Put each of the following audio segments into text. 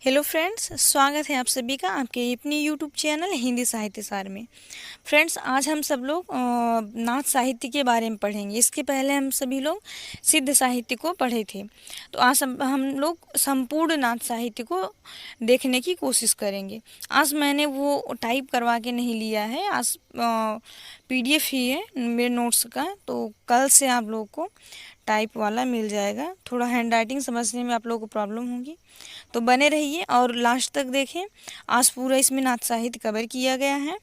Hello friends, स्वागत है आप सभी का आपके अपनी यूट्यूब चैनल हिंदी साहित्य सार में। फ्रेंड्स, आज हम सब लोग नाथ साहित्य के बारे में पढ़ेंगे। इसके पहले हम सभी लोग सिद्ध साहित्य को पढ़े थे। तो आज हम लोग संपूर्ण नाथ साहित्य को देखने की कोशिश करेंगे। आज मैंने वो टाइप करवा के नहीं लिया है, आज पीडीएफ ही है मेरे नोट्स का। तो कल से आप लोगों को टाइप वाला मिल जाएगा। थोड़ा हैंड राइटिंग समझने में आप लोगों को प्रॉब्लम होगी, तो बने रहिए और लास्ट तक देखें। आज पूरा इसमें नाथ साहित्य कवर किया गया है।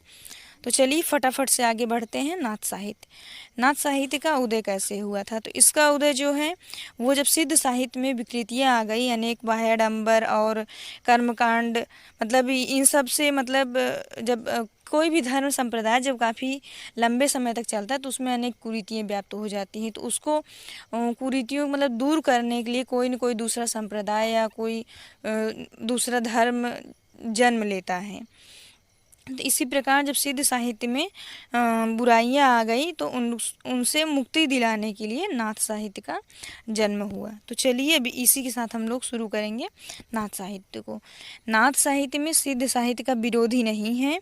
तो चलिए फटाफट से आगे बढ़ते हैं। नाथ साहित्य का उदय कैसे हुआ था? तो इसका उदय जो है वो जब सिद्ध साहित्य में विकृतियाँ आ गई, अनेक बाह्याडंबर और कर्मकांड, मतलब इन सब से, मतलब जब कोई भी धर्म संप्रदाय जब काफ़ी लंबे समय तक चलता है तो उसमें अनेक कुरीतियाँ व्याप्त हो जाती हैं। तो उसको कुरीतियों मतलब दूर करने के लिए कोई न कोई दूसरा संप्रदाय या कोई दूसरा धर्म जन्म लेता है। तो इसी प्रकार जब सिद्ध साहित्य में बुराइयां आ गई तो उनसे मुक्ति दिलाने के लिए नाथ साहित्य का जन्म हुआ। तो चलिए अभी इसी के साथ हम लोग शुरू करेंगे नाथ साहित्य को। नाथ साहित्य में सिद्ध साहित्य का विरोधी नहीं है,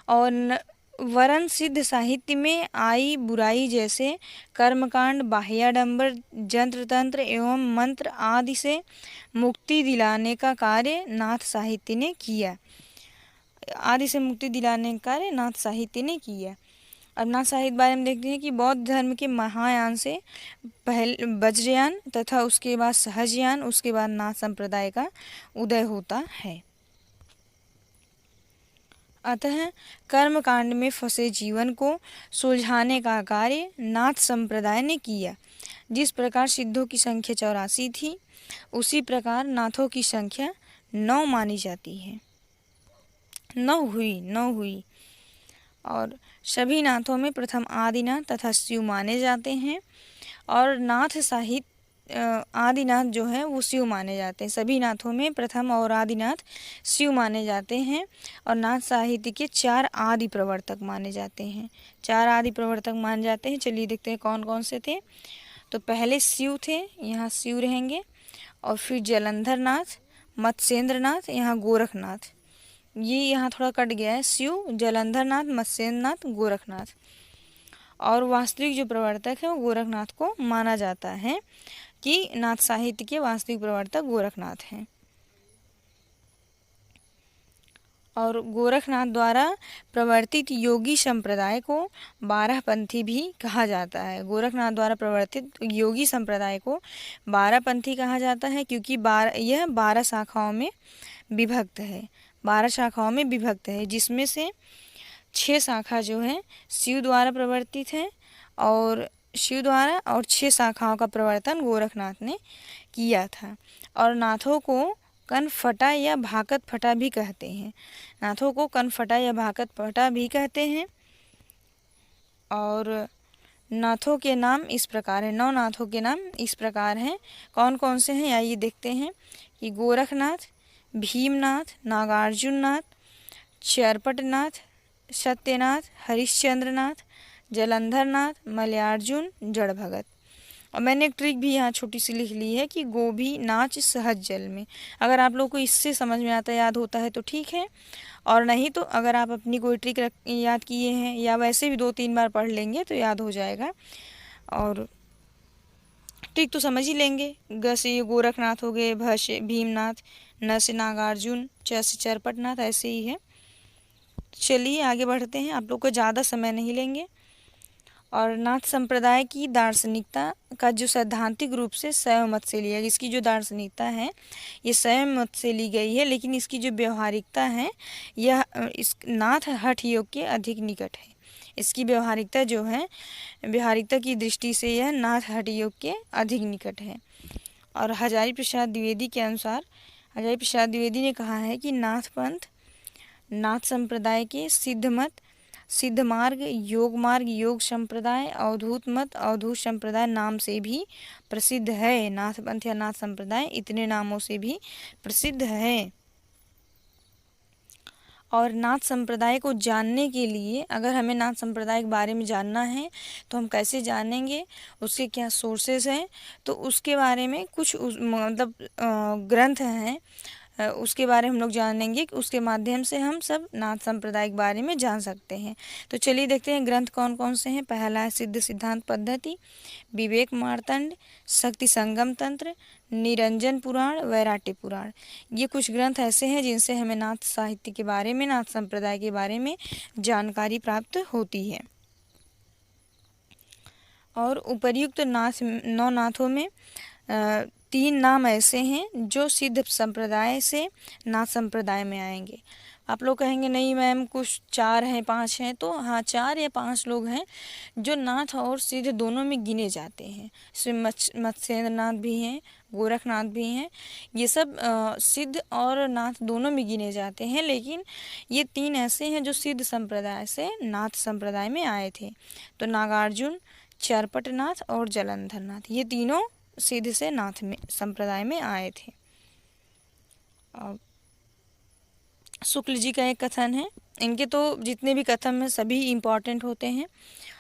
और वरन सिद्ध साहित्य में आई बुराई जैसे कर्मकांड, बाह्याडंबर, जंत्र तंत्र एवं मंत्र आदि से मुक्ति दिलाने का कार्य नाथ साहित्य ने किया। नाथ साहित्य ने किया। अब नाथ साहित्य बारे में देखते हैं कि बौद्ध धर्म के महायान से पहले वज्रयान तथा उसके बाद सहजयान, उसके बाद नाथ संप्रदाय का उदय होता है। अतः कर्मकांड में फंसे जीवन को सुलझाने का कार्य नाथ संप्रदाय ने किया। जिस प्रकार सिद्धों की संख्या 84 थी, उसी प्रकार नाथों की संख्या 9 मानी जाती है। 9 हुई। और सभी नाथों में प्रथम आदिनाथ तथा शिव माने जाते हैं। और नाथ साहित्य आदिनाथ जो है वो शिव माने जाते हैं। सभी नाथों में प्रथम और आदिनाथ शिव माने जाते हैं। और नाथ साहित्य के 4 आदि प्रवर्तक माने जाते हैं। 4 आदि प्रवर्तक माने जाते हैं। चलिए देखते हैं कौन कौन से थे। तो पहले शिव थे, यहाँ शिव रहेंगे। और फिर जलंधर नाथ, मत्स्येंद्र नाथ, यहाँ गोरखनाथ। ये यहाँ थोड़ा कट गया है, शिव, जलंधर नाथ, मत्स्येंद्र नाथ, गोरखनाथ। और वास्तविक जो प्रवर्तक है वो गोरखनाथ को माना जाता है कि नाथ साहित्य के वास्तविक प्रवर्तक गोरखनाथ हैं। और गोरखनाथ द्वारा प्रवर्तित योगी संप्रदाय को 12पंथी भी कहा जाता है। गोरखनाथ द्वारा प्रवर्तित योगी संप्रदाय को 12पंथी कहा जाता है, क्योंकि यह 12 शाखाओं में विभक्त है। 12 शाखाओं में विभक्त है, जिसमें से 6 शाखा जो है शिव द्वारा प्रवर्तित है, और 6 शाखाओं का प्रवर्तन गोरखनाथ ने किया था। और नाथों को कनफटा या भाकत फटा भी कहते हैं। नाथों को कनफटा या भाकत फटा भी कहते हैं। और नाथों के नाम इस प्रकार है, 9 नाथों के नाम इस प्रकार हैं। कौन कौन से हैं आइए देखते हैं कि गोरखनाथ, भीमनाथ, नागार्जुननाथ, चरपटनाथ, सत्यनाथ, हरिश्चंद्रनाथ, जलंधरनाथ, मलयार्जुन, जड़ भगत। और मैंने एक ट्रिक भी यहाँ छोटी सी लिख ली है कि गोभी नाच सहज जल में। अगर आप लोग को इससे समझ में आता, याद होता है तो ठीक है, और नहीं तो अगर आप अपनी कोई ट्रिक याद किए हैं या वैसे भी 2-3 बार पढ़ लेंगे तो याद हो जाएगा। और ट्रिक तो समझ ही लेंगे। ग से गोरखनाथ हो गए, भ से भीमनाथ, न से नागार्जुन, च से चरपटनाथ, ऐसे ही है। चलिए आगे बढ़ते हैं, आप लोग को ज़्यादा समय नहीं लेंगे। और नाथ संप्रदाय की दार्शनिकता का जो सैद्धांतिक रूप से शैव मत से लिया, इसकी जो दार्शनिकता है ये शैव मत से ली गई है, लेकिन इसकी जो व्यवहारिकता है यह इस नाथ हठ योग के अधिक निकट है। इसकी व्यवहारिकता जो है, व्यवहारिकता की दृष्टि से यह नाथ हठ योग के अधिक निकट है। और हजारी प्रसाद द्विवेदी के अनुसार, हजारी प्रसाद द्विवेदी ने कहा है कि नाथ पंथ नाथ संप्रदाय के सिद्ध मत, सिद्ध मार्ग, योग मार्ग, योग संप्रदाय, अवधूत मत, अवधूत संप्रदाय नाम से भी प्रसिद्ध है। नाथ पंथ या नाथ संप्रदाय इतने नामों से भी प्रसिद्ध है। और नाथ संप्रदाय को जानने के लिए, अगर हमें नाथ संप्रदाय के बारे में जानना है तो हम कैसे जानेंगे, उसके क्या सोर्सेस हैं, तो उसके बारे में कुछ मतलब ग्रंथ हैं उसके बारे में हम लोग जानेंगे। उसके माध्यम से हम सब नाथ संप्रदाय के बारे में जान सकते हैं। तो चलिए देखते हैं ग्रंथ कौन कौन से हैं। पहला है सिद्ध सिद्धांत पद्धति, विवेक मार्तंड, शक्ति संगम तंत्र, निरंजन पुराण, वैराट्य पुराण। ये कुछ ग्रंथ ऐसे हैं जिनसे हमें नाथ साहित्य के बारे में, नाथ संप्रदाय के बारे में जानकारी प्राप्त होती है। और उपर्युक्त नौ नाथों में 3 नाम ऐसे हैं जो सिद्ध संप्रदाय से नाथ संप्रदाय में आएंगे। आप लोग कहेंगे नहीं मैम कुछ 4 हैं 5 हैं, तो हाँ 4 या 5 लोग हैं जो नाथ और सिद्ध दोनों में गिने जाते हैं। इसमें मत्स्येंद्र नाथ भी हैं, गोरखनाथ भी हैं। ये सब सिद्ध और नाथ दोनों में गिने जाते हैं, लेकिन ये 3 ऐसे हैं जो सिद्ध संप्रदाय से नाथ संप्रदाय में आए थे। तो नागार्जुन, चरपटनाथ और जलंधरनाथ, ये तीनों सिद्ध से नाथ में संप्रदाय में आए थे। शुक्ल जी का एक कथन है। इनके तो जितने भी कथन हैं सभी इम्पॉर्टेंट होते हैं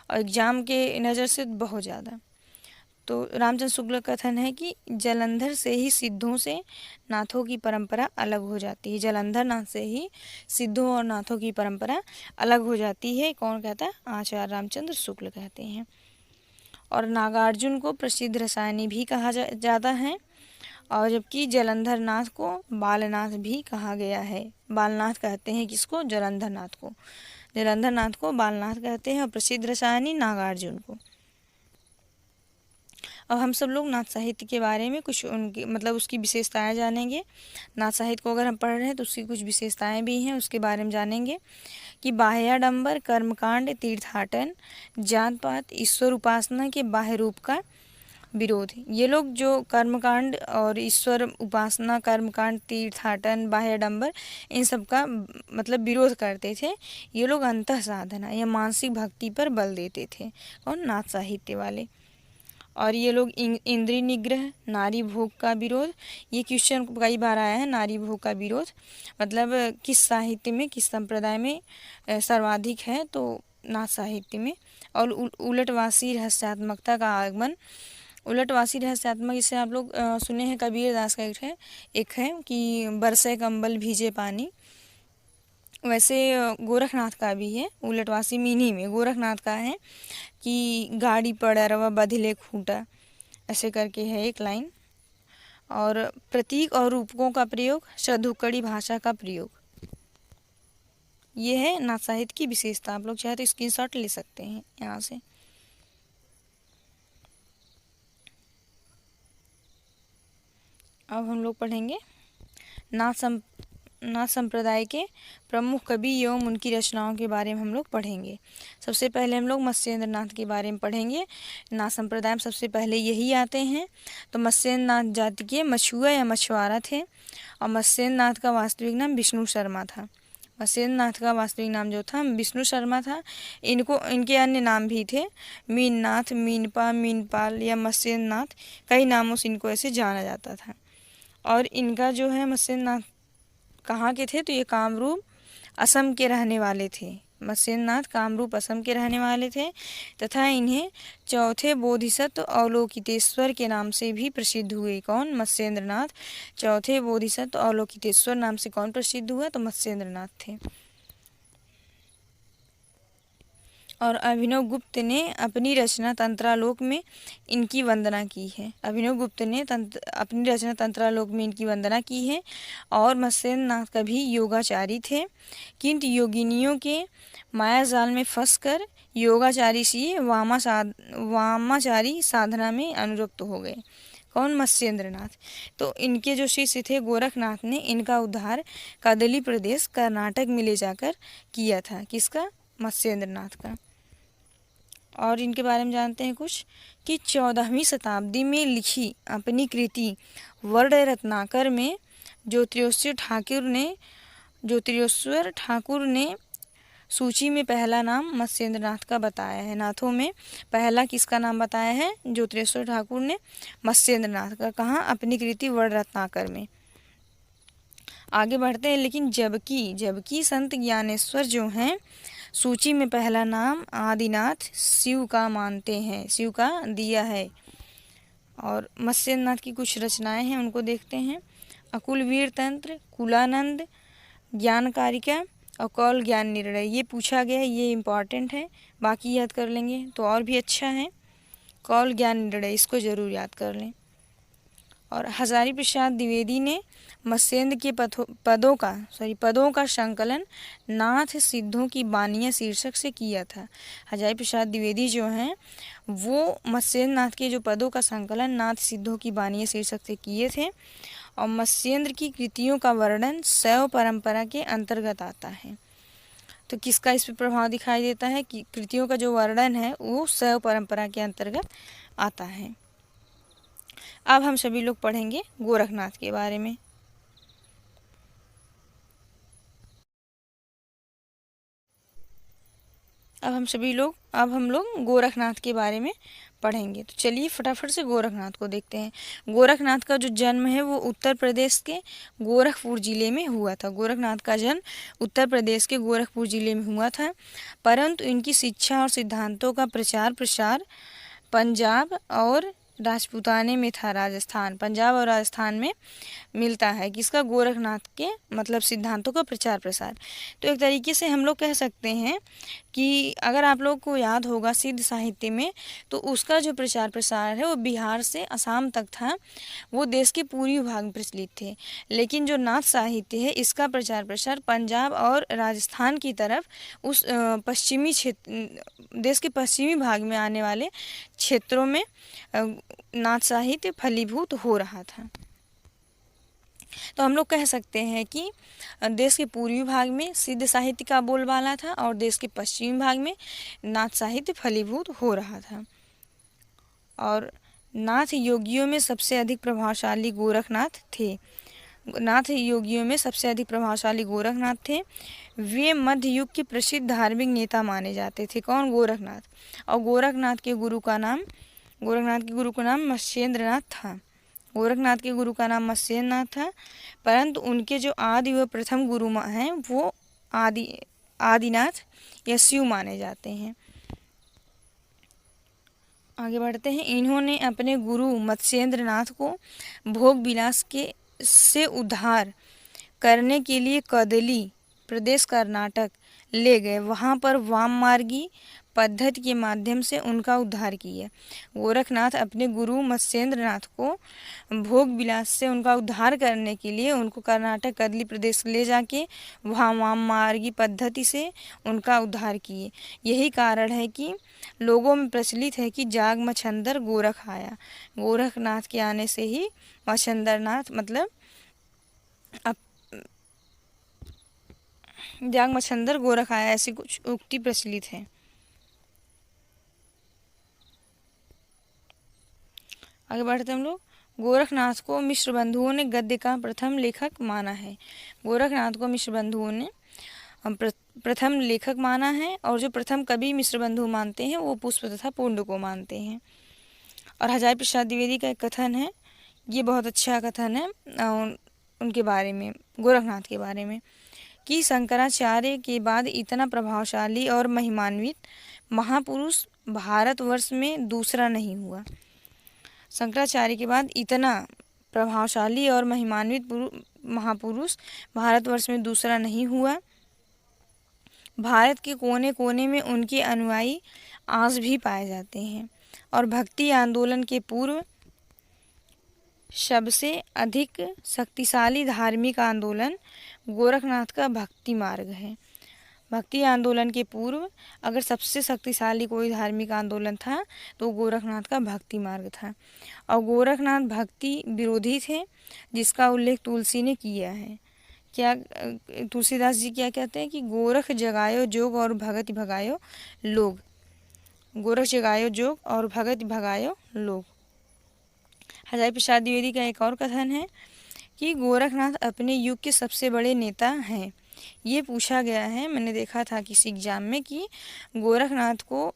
और एग्जाम के नज़र से बहुत ज़्यादा। तो रामचंद्र शुक्ल का कथन है कि जलंधर से ही सिद्धों से नाथों की परंपरा अलग हो जाती है। जलंधर नाथ से ही सिद्धों और नाथों की परंपरा अलग हो जाती है। कौन कहता है? आचार्य रामचंद्र शुक्ल कहते हैं। और नागार्जुन को प्रसिद्ध रसायनी भी कहा जाता है, और जबकि जलंधर नाथ को बालनाथ भी कहा गया है। बालनाथ कहते हैं किसको? जलंधर नाथ को। जलंधर नाथ को बालनाथ कहते हैं और प्रसिद्ध रसायनी नागार्जुन को। अब हम सब लोग नाथ साहित्य के बारे में कुछ उनकी मतलब उसकी विशेषताएं जानेंगे। नाथ साहित्य को अगर हम पढ़ रहे हैं तो उसकी कुछ विशेषताएं भी हैं, उसके बारे में जानेंगे कि बाह्याडंबर, कर्मकांड, तीर्थाटन, जात पात, ईश्वर उपासना के बाह्य रूप का विरोध। ये लोग जो कर्मकांड और ईश्वर उपासना, कर्मकांड, तीर्थाटन, बाह्याडंबर, इन सब का मतलब विरोध करते थे। ये लोग अंतः साधना या मानसिक भक्ति पर बल देते थे। और नाथ साहित्य वाले। और ये लोग इंद्रिय निग्रह, नारी भोग का विरोध। ये क्वेश्चन कई बार आया है, नारी भोग का विरोध मतलब किस साहित्य में, किस संप्रदाय में सर्वाधिक है? तो नाथ साहित्य में। और उलटवासी रहस्यात्मकता का आगमन। उलटवासी रहस्यात्मक, इसे आप लोग सुने हैं, कबीर दास का एक है कि बरसे कंबल भीजे पानी। वैसे गोरखनाथ का भी है, उलटवासी मीनी में गोरखनाथ का है कि गाड़ी पड़रवा बधिले खूंटा, ऐसे करके है एक लाइन। और प्रतीक और रूपकों का प्रयोग, शब्दुक्कड़ी भाषा का प्रयोग, ये है नाथ साहित्य की विशेषता। आप लोग चाहे तो स्क्रीनशॉट ले सकते हैं यहाँ से। अब हम लोग पढ़ेंगे नाथ संप्रदाय के प्रमुख कवि एवं उनकी रचनाओं के बारे में हम लोग पढ़ेंगे। सबसे पहले हम लोग मत्स्येंद्र नाथ के बारे में पढ़ेंगे। नाथ संप्रदाय में सबसे पहले यही आते हैं। तो मत्स्येंद्र नाथ जाति के मछुआ या मछुआरा थे। और मत्स्येंद्र नाथ का वास्तविक नाम विष्णु शर्मा था। मत्स्येंद्र नाथ का वास्तविक नाम जो था विष्णु शर्मा था। इनके अन्य नाम भी थे, मीननाथ, मीनपा, मीनपाल या मत्स्येंद्र नाथ, कई नामों से इनको ऐसे जाना जाता था। और इनका जो है मत्स्येंद्र नाथ कहाँ के थे? तो ये कामरूप असम के रहने वाले थे। मत्स्येंद्र नाथ कामरूप असम के रहने वाले थे तथा इन्हें चौथे बोधिसत्व अवलोकितेश्वर के नाम से भी प्रसिद्ध हुए। कौन? मत्स्येंद्र नाथ। चौथे बोधिसत्व अवलोकितेश्वर नाम से कौन प्रसिद्ध हुआ? तो मत्स्येंद्र नाथ थे। और अभिनव गुप्त ने अपनी रचना तंत्रालोक में इनकी वंदना की है। अभिनव गुप्त ने अपनी रचना तंत्रालोक में इनकी वंदना की है। और मत्स्येंद्र नाथ कभी योगाचारी थे, किंतु योगिनियों के माया जाल में फंसकर योगाचारी से वामाचारी साधना में अनुरक्त हो गए। कौन? मत्स्येंद्र नाथ। तो इनके जो शिष्य थे गोरखनाथ ने इनका उद्धार कदली प्रदेश कर्नाटक में ले जाकर किया था। किसका? मत्स्येंद्र नाथ का। और इनके बारे में जानते हैं कुछ कि 14वीं शताब्दी में लिखी अपनी कृति वर्ण रत्नाकर में ज्योतिरेश्वर ठाकुर ने सूची में पहला नाम मत्स्येंद्र नाथ का बताया है। नाथों में पहला किसका नाम बताया है? ज्योतिरेश्वर ठाकुर ने मत्स्येंद्र नाथ का। कहाँ? अपनी कृति वर्ण रत्नाकर में। आगे बढ़ते हैं। लेकिन जबकि संत ज्ञानेश्वर जो हैं सूची में पहला नाम आदिनाथ शिव का मानते हैं, शिव का दिया है। और मत्स्येंद्र नाथ की कुछ रचनाएं हैं, उनको देखते हैं। अकुल वीर तंत्र, कुलानंद, ज्ञान कारिका और कौल ज्ञान निर्णय। ये पूछा गया है, ये इम्पॉर्टेंट है, बाकी याद कर लेंगे तो और भी अच्छा है। कौल ज्ञान निर्णय इसको ज़रूर याद कर लें। और हजारी प्रसाद द्विवेदी ने मत्स्येंद्र के पदों का संकलन नाथ सिद्धों की बानियाँ शीर्षक से किया था। हजारी प्रसाद द्विवेदी जो हैं वो मत्स्येंद्र नाथ के जो पदों का संकलन नाथ सिद्धों की बानियाँ शीर्षक से किए थे। और मत्स्येंद्र की कृतियों का वर्णन शैव परंपरा के अंतर्गत आता है। तो किसका इस पर प्रभाव दिखाई देता है कि कृतियों का जो वर्णन है वो शैव परंपरा के अंतर्गत आता है। अब हम सभी लोग पढ़ेंगे गोरखनाथ के बारे में। अब हम लोग गोरखनाथ के बारे में पढ़ेंगे। तो चलिए फटाफट से गोरखनाथ को देखते हैं। गोरखनाथ का जो जन्म है वो उत्तर प्रदेश के गोरखपुर ज़िले में हुआ था। गोरखनाथ का जन्म उत्तर प्रदेश के गोरखपुर ज़िले में हुआ था, परंतु इनकी शिक्षा और सिद्धांतों का प्रचार प्रसार पंजाब और राजपूताने में था। राजस्थान, पंजाब और राजस्थान में मिलता है किसका, गोरखनाथ के मतलब सिद्धांतों का प्रचार प्रसार। तो एक तरीके से हम लोग कह सकते हैं कि अगर आप लोग को याद होगा सिद्ध साहित्य में, तो उसका जो प्रचार प्रसार है वो बिहार से असम तक था, वो देश के पूर्वी भाग में प्रचलित थे। लेकिन जो नाथ साहित्य है इसका प्रचार प्रसार पंजाब और राजस्थान की तरफ उस पश्चिमी क्षेत्र, देश के पश्चिमी भाग में आने वाले क्षेत्रों में नाथ साहित्य फलीभूत हो रहा था। तो हम लोग कह सकते हैं कि देश के पूर्वी भाग में सिद्ध साहित्य का बोलबाला था और देश के पश्चिमी भाग में नाथ साहित्य फलीभूत हो रहा था। और नाथ योगियों में सबसे अधिक प्रभावशाली गोरखनाथ थे। नाथ योगियों में सबसे अधिक प्रभावशाली गोरखनाथ थे। वे मध्य युग के प्रसिद्ध धार्मिक नेता माने जाते थे। कौन, गोरखनाथ। और गोरखनाथ के गुरु का नाम मत्स्येंद्रनाथ था। गोरखनाथ के गुरु का नाम मत्स्येंद्रनाथ था, परंतु उनके जो आदि व प्रथम गुरु हैं वो आदिनाथ या शिव माने जाते हैं। आगे बढ़ते हैं। इन्होंने अपने गुरु मत्स्येंद्रनाथ को भोग विलास से उद्धार करने के लिए कदली प्रदेश कर्नाटक ले गए। वहाँ पर वाम मार्गी पद्धति के माध्यम से उनका उद्धार किया। गोरखनाथ अपने गुरु मत्स्येंद्रनाथ को भोग विलास से उनका उद्धार करने के लिए उनको कर्नाटक कदली प्रदेश ले जाके वहाँ वाम मार्गी पद्धति से उनका उद्धार किए। यही कारण है कि लोगों में प्रचलित है कि जाग मच्छंदर गोरख आया। गोरखनाथ के आने से ही मच्छंदरनाथ मतलब जाग मच्छंदर गोरख आया, ऐसी कुछ उक्ति प्रचलित है। आगे बढ़ते हम लोग। गोरखनाथ को मिश्र बंधुओं ने गद्य का प्रथम लेखक माना है। गोरखनाथ को मिश्र बंधुओं ने प्रथम लेखक माना है, और जो प्रथम कवि मिश्र बंधु मानते हैं वो पुष्प तथा पुंड को मानते हैं। और हजारी प्रसाद द्विवेदी का एक कथन है, ये बहुत अच्छा कथन है उनके बारे में, गोरखनाथ के बारे में, कि शंकराचार्य के बाद इतना प्रभावशाली और महिमान्वित महापुरुष भारतवर्ष में दूसरा नहीं हुआ। शंकराचार्य के बाद इतना प्रभावशाली और महिमान्वित महापुरुष भारतवर्ष में दूसरा नहीं हुआ। भारत के कोने कोने में उनके अनुयायी आज भी पाए जाते हैं। और भक्ति आंदोलन के पूर्व सबसे अधिक शक्तिशाली धार्मिक आंदोलन गोरखनाथ का भक्ति मार्ग है। भक्ति आंदोलन के पूर्व अगर सबसे शक्तिशाली कोई धार्मिक आंदोलन था तो गोरखनाथ का भक्ति मार्ग था। और गोरखनाथ भक्ति विरोधी थे, जिसका उल्लेख तुलसी ने किया है। क्या तुलसीदास जी क्या कहते हैं कि गोरख जगायो जोग और भगत भगायो लोग। गोरख जगायो जोग और भगत भगायो लोग। हजारी प्रसाद द्विवेदी का एक और कथन है कि गोरखनाथ अपने युग के सबसे बड़े नेता हैं। ये पूछा गया है, मैंने देखा था किसी एग्जाम में, कि गोरखनाथ को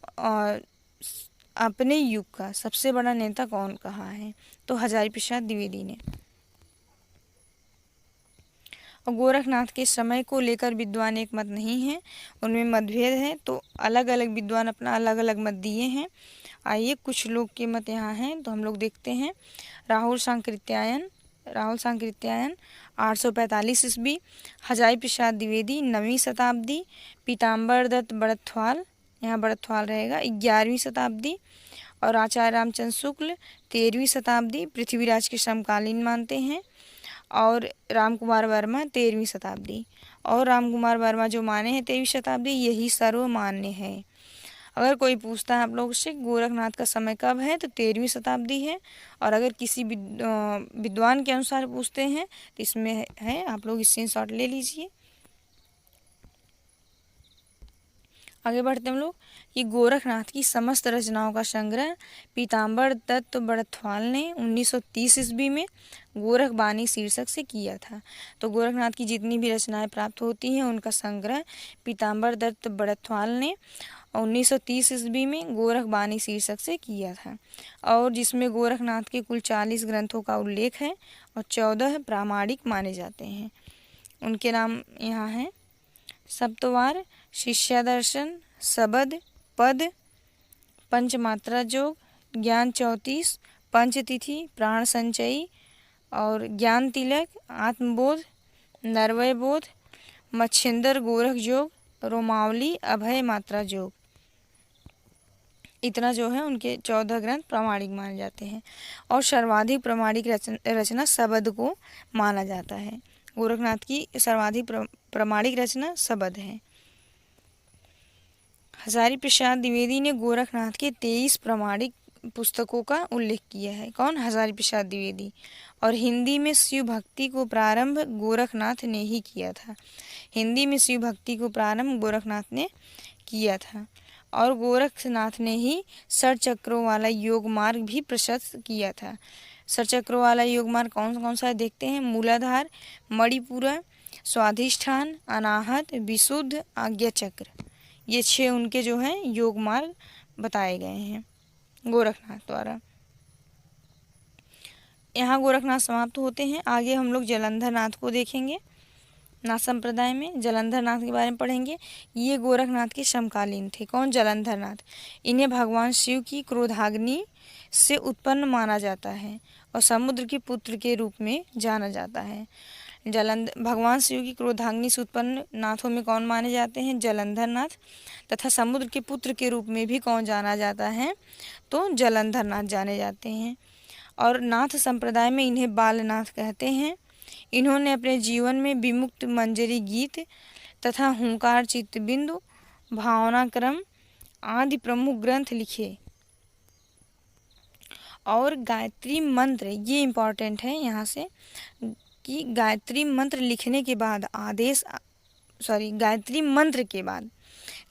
अपने युग का सबसे बड़ा नेता कौन कहा है, तो हजारी प्रसाद द्विवेदी ने। और गोरखनाथ के समय को लेकर विद्वान एक मत नहीं है, उनमें मतभेद है। तो अलग अलग विद्वान अपना अलग अलग मत दिए हैं। आइए कुछ लोग के मत यहाँ हैं तो हम लोग देखते हैं। राहुल सांकृत्यायन राहुल सांकृत्यायन 845 ईस्वी, हजारी प्रसाद द्विवेदी 9वीं शताब्दी, पीताम्बर दत्त बड़थवाल, यहाँ बड़थवाल रहेगा, 11वीं शताब्दी, और आचार्य रामचंद्र शुक्ल 13वीं शताब्दी, पृथ्वीराज के समकालीन मानते हैं, और रामकुमार वर्मा 13वीं शताब्दी। और रामकुमार वर्मा जो माने हैं 13वीं शताब्दी, यही सर्वमान्य है। अगर कोई पूछता है आप लोगों से गोरखनाथ का समय कब है, तो 13वीं शताब्दी है। और अगर किसी विद्वान के अनुसार पूछते हैं तो इसमें है, आप लोग स्क्रीनशॉट ले लीजिए। आगे बढ़ते हम लोग कि गोरखनाथ की समस्त रचनाओं का संग्रह पीताम्बर दत्त बड़थवाल ने 1930 ईस्वी में गोरखबानी शीर्षक से किया था। तो गोरखनाथ की जितनी भी रचनाएं प्राप्त होती हैं उनका संग्रह पीताम्बर दत्त बड़थवाल ने 1930 ईस्वी में गोरखबानी शीर्षक से किया था, और जिसमें गोरखनाथ के कुल 40 ग्रंथों का उल्लेख है और 14 प्रामाणिक माने जाते हैं। उनके नाम यहाँ हैं: सप्तवार, शिष्यादर्शन, शबद, पद, पंचमात्रा जोग, ज्ञान 34, पंचतिथि, प्राण संचयी, और ज्ञान तिलक, आत्मबोध, नरवय बोध, मच्छिंदर गोरख जोग, रोमावली, अभय मात्रा जोग। इतना जो है उनके 14 ग्रंथ प्रामाणिक माने जाते हैं। और सर्वाधिक प्रामाणिक रचना शबद को माना जाता है। गोरखनाथ की सर्वाधिक प्रामाणिक रचना शबद है। हजारी प्रसाद द्विवेदी ने गोरखनाथ के 23 प्रामाणिक पुस्तकों का उल्लेख किया है। कौन? हजारी प्रसाद द्विवेदी। और हिंदी में शिव भक्ति को प्रारंभ गोरखनाथ ने ही किया था। हिंदी में शिव भक्ति को प्रारंभ गोरखनाथ ने किया था। और गोरखनाथ ने ही षटचक्रों वाला योग मार्ग भी प्रशस्त किया था। षटचक्रों वाला योग मार्ग कौन कौन सा देखते हैं? मूलाधार, मणिपुरा, स्वाधिष्ठान, अनाहत, विशुद्ध, आज्ञा चक्र। ये 6 उनके जो हैं योग मार्ग बताए गए हैं गोरखनाथ द्वारा। यहाँ गोरखनाथ समाप्त होते हैं। आगे हम लोग जलंधर नाथ को देखेंगे। नाथ संप्रदाय में जलंधर नाथ के बारे में पढ़ेंगे। ये गोरखनाथ के समकालीन थे। कौन? जलंधर नाथ। इन्हें भगवान शिव की क्रोधाग्नि से उत्पन्न माना जाता है और समुद्र के पुत्र के रूप में जाना जाता है। भगवान शिव की क्रोधाग्नि से उत्पन्न नाथों में कौन माने जाते हैं? जलंधर नाथ। तथा समुद्र के पुत्र के रूप में भी कौन जाना जाता है? तो जलंधर नाथ जाने जाते हैं। और नाथ संप्रदाय में इन्हें बालनाथ कहते हैं। इन्होंने अपने जीवन में विमुक्त मंजरी गीत तथा हुंकार चित्तबिंदु, भावनाक्रम आदि प्रमुख ग्रंथ लिखे। और गायत्री मंत्र, ये इम्पॉर्टेंट है यहाँ से कि गायत्री मंत्र लिखने के बाद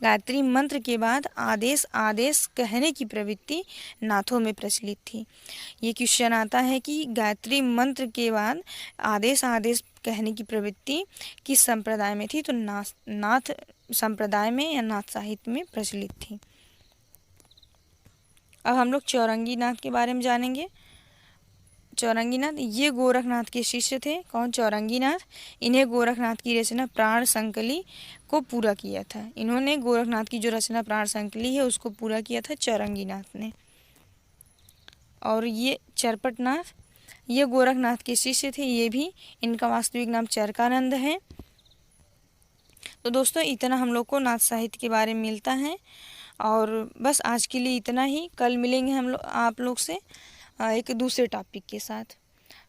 गायत्री मंत्र के बाद आदेश कहने की प्रवृत्ति नाथों में प्रचलित थी। ये क्वेश्चन आता है कि गायत्री मंत्र के बाद आदेश कहने की प्रवृत्ति किस संप्रदाय में थी? तो नाथ संप्रदाय में या नाथ साहित्य में प्रचलित थी। अब हम लोग चौरंगी नाथ के बारे में जानेंगे। चौरंगी नाथ ये गोरखनाथ के शिष्य थे। कौन? चौरंगी नाथ। इन्हें गोरखनाथ की रचना प्राण संकली को पूरा किया था। इन्होंने गोरखनाथ की जो रचना प्राण संकली है उसको पूरा किया था चौरंगी नाथ ने। और ये चरपट नाथ ये गोरखनाथ के शिष्य थे। ये भी, इनका वास्तविक नाम चरकानंद है। तो दोस्तों इतना हम लोग को नाथ साहित्य के बारे में मिलता है। और बस आज के लिए इतना ही। कल मिलेंगे हम लोग आप लोग से एक दूसरे टॉपिक के साथ।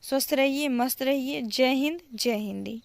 स्वस्थ रहिए, मस्त रहिए। जय हिंद, जय हिंदी।